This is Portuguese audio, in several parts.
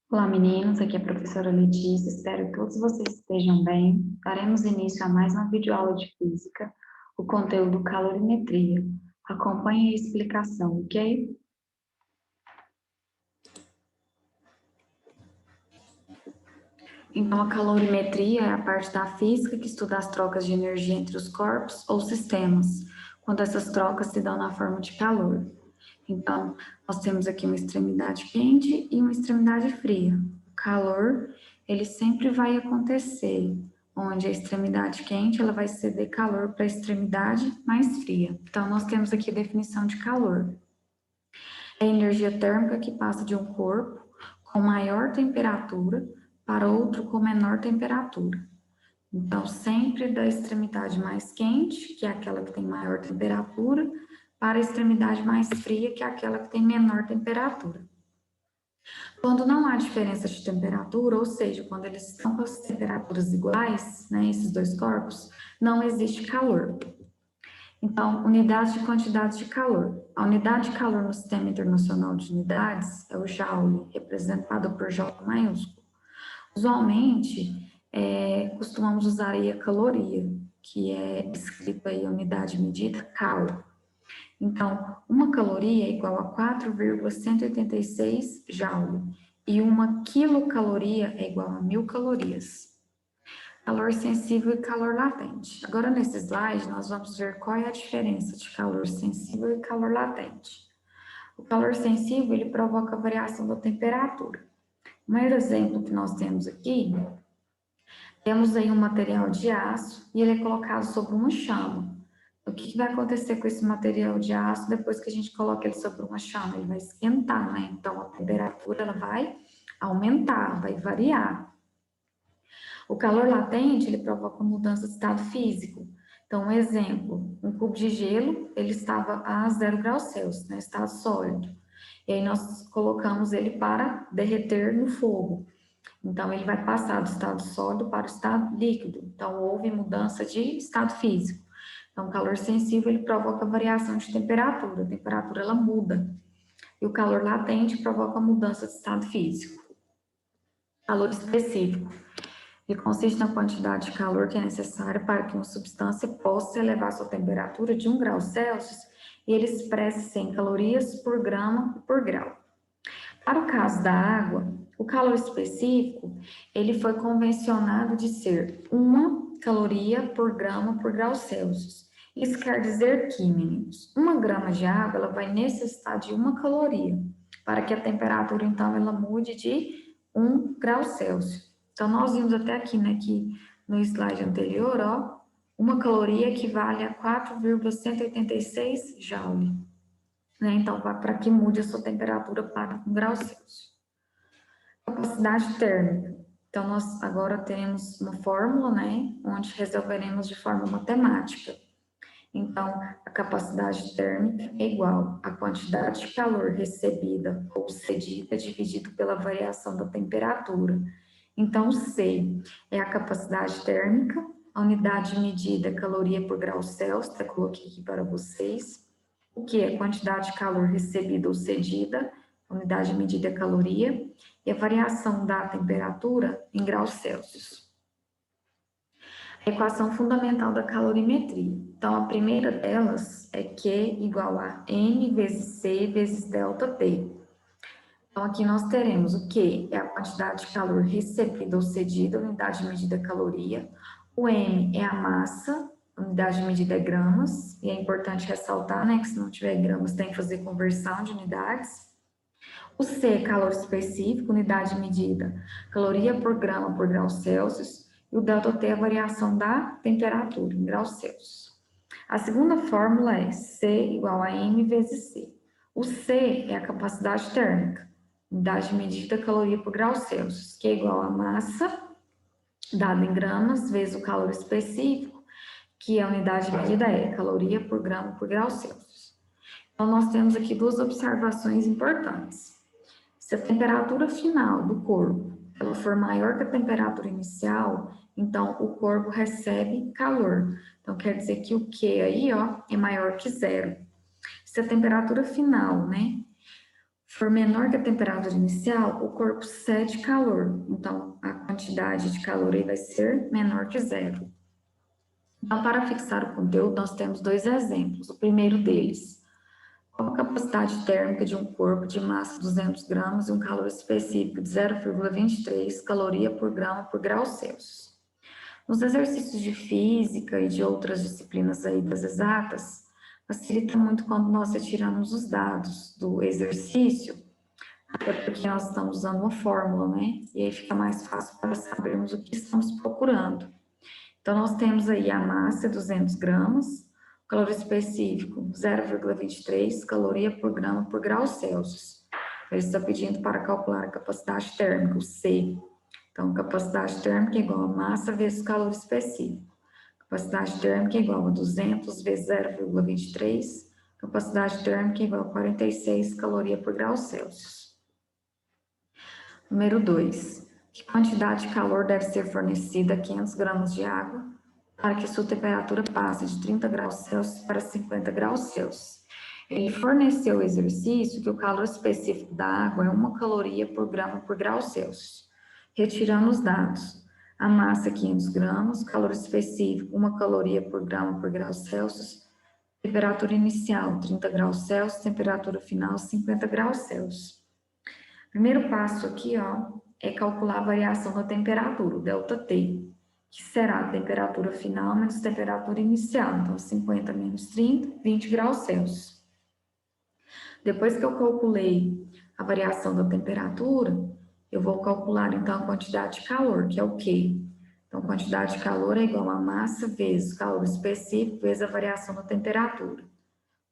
Olá, meninos. Aqui é a professora Letícia. Espero que todos vocês estejam bem. Daremos início a mais uma videoaula de física, o conteúdo calorimetria. Acompanhe a explicação, ok? Então, a calorimetria é a parte da física que estuda as trocas de energia entre os corpos ou sistemas, quando essas trocas se dão na forma de calor. Então, nós temos aqui uma extremidade quente e uma extremidade fria. O calor, ele sempre vai acontecer, onde a extremidade quente, ela vai ceder calor para a extremidade mais fria. Então, nós temos aqui a definição de calor. É a energia térmica que passa de um corpo com maior temperatura para outro com menor temperatura. Então, sempre da extremidade mais quente, que é aquela que tem maior temperatura, para a extremidade mais fria, que é aquela que tem menor temperatura. Quando não há diferença de temperatura, ou seja, quando eles estão com as temperaturas iguais, né, esses dois corpos, não existe calor. Então, unidades de quantidade de calor. A unidade de calor no Sistema Internacional de Unidades é o Joule, representado por J maiúsculo. Usualmente, costumamos usar aí a caloria, que é escrito aí a unidade medida, cal. Então, uma caloria é igual a 4,186 joule, e uma quilocaloria é igual a 1.000 calorias. Calor sensível e calor latente. Agora, nesse slide, nós vamos ver qual é a diferença de calor sensível e calor latente. O calor sensível, ele provoca variação da temperatura. O primeiro exemplo que nós temos aqui, temos aí um material de aço e ele é colocado sobre uma chama. O que vai acontecer com esse material de aço depois que a gente coloca ele sobre uma chama? Ele vai esquentar, né? Então, a temperatura ela vai aumentar, vai variar. O calor latente, ele provoca mudança de estado físico. Então, um exemplo, um cubo de gelo, ele estava a 0 graus Celsius, né? Estado sólido. E aí nós colocamos ele para derreter no fogo. Então, ele vai passar do estado sólido para o estado líquido. Então, houve mudança de estado físico. Então, o calor sensível, ele provoca variação de temperatura. A temperatura, ela muda. E o calor latente provoca mudança de estado físico. Calor específico. Ele consiste na quantidade de calor que é necessária para que uma substância possa elevar sua temperatura de 1 grau Celsius e ele expressa-se em calorias por grama por grau. Para o caso da água, o calor específico, ele foi convencionado de ser 1 caloria por grama por grau Celsius. Isso quer dizer que, meninos, 1 grama de água, ela vai necessitar de 1 caloria, para que a temperatura, então, ela mude de 1 grau Celsius. Então, nós vimos até aqui, né, que no slide anterior, ó, 1 caloria equivale a 4,186 joule. Né? Então, para que mude a sua temperatura para 1 grau Celsius. Capacidade térmica. Então, nós agora temos uma fórmula, né, onde resolveremos de forma matemática. Então, a capacidade térmica é igual à quantidade de calor recebida ou cedida dividido pela variação da temperatura. Então, C é a capacidade térmica, a unidade medida é caloria por grau Celsius, eu coloquei aqui para vocês. O que é quantidade de calor recebida ou cedida, a unidade medida é caloria, e a variação da temperatura em graus Celsius. A equação fundamental da calorimetria. Então, a primeira delas é Q igual a M vezes C vezes delta T. Então, aqui nós teremos o Q é a quantidade de calor recebida ou cedida, unidade medida é caloria. O M é a massa, unidade medida é gramas, e é importante ressaltar, né, que se não tiver gramas tem que fazer conversão de unidades. O C é calor específico, unidade medida, caloria por grama por grau Celsius, e o ΔT é a variação da temperatura em graus Celsius. A segunda fórmula é C igual a M vezes C. O C é a capacidade térmica, unidade medida, caloria por grau Celsius, que é igual a massa, dada em gramas, vezes o calor específico, que a unidade medida é caloria por grama por grau Celsius. Então, nós temos aqui duas observações importantes. Se a temperatura final do corpo ela for maior que a temperatura inicial, então o corpo recebe calor. Então, quer dizer que o Q aí, ó, é maior que zero. Se a temperatura final, né, for menor que a temperatura inicial, o corpo cede calor. Então, a quantidade de calor aí vai ser menor que zero. Então, para fixar o conteúdo, nós temos dois exemplos. O primeiro deles, qual a capacidade térmica de um corpo de massa 200 gramas e um calor específico de 0,23 caloria por grama por grau Celsius. Nos exercícios de física e de outras disciplinas aí das exatas, facilita muito quando nós retiramos os dados do exercício, até porque nós estamos usando uma fórmula, né? E aí fica mais fácil para sabermos o que estamos procurando. Então, nós temos aí a massa, 200 gramas, o calor específico, 0,23 caloria por grama por grau Celsius. Ele está pedindo para calcular a capacidade térmica, o C. Então, capacidade térmica é igual a massa vezes calor específico. Capacidade térmica é igual a 200 vezes 0,23. Capacidade térmica é igual a 46 caloria por grau Celsius. Número 2. Que quantidade de calor deve ser fornecida a 500 gramas de água para que sua temperatura passe de 30 graus Celsius para 50 graus Celsius? Ele forneceu o exercício que o calor específico da água é 1 caloria por grama por grau Celsius. Retirando os dados, a massa 500 gramas, calor específico 1 caloria por grama por grau Celsius, temperatura inicial 30 graus Celsius, temperatura final 50 graus Celsius. Primeiro passo aqui, ó, é calcular a variação da temperatura, o ΔT, que será a temperatura final menos temperatura inicial, então 50 menos 30, 20 graus Celsius. Depois que eu calculei a variação da temperatura, eu vou calcular, então, a quantidade de calor, que é o Q. Então, quantidade de calor é igual a massa vezes o calor específico vezes a variação da temperatura.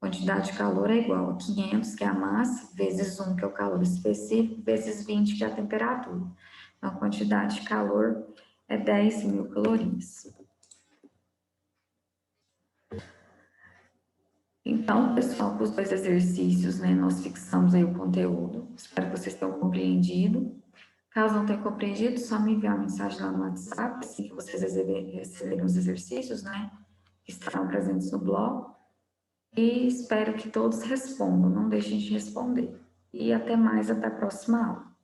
Quantidade de calor é igual a 500, que é a massa, vezes 1, que é o calor específico, vezes 20, que é a temperatura. Então, a quantidade de calor é 10.000 calorias. Então, pessoal, com os dois exercícios, né, nós fixamos aí o conteúdo. Espero que vocês tenham compreendido. Caso não tenham compreendido, só me enviar uma mensagem lá no WhatsApp, assim que vocês receberem os exercícios, né, que estarão presentes no blog. E espero que todos respondam, não deixem de responder. E até mais, até a próxima aula.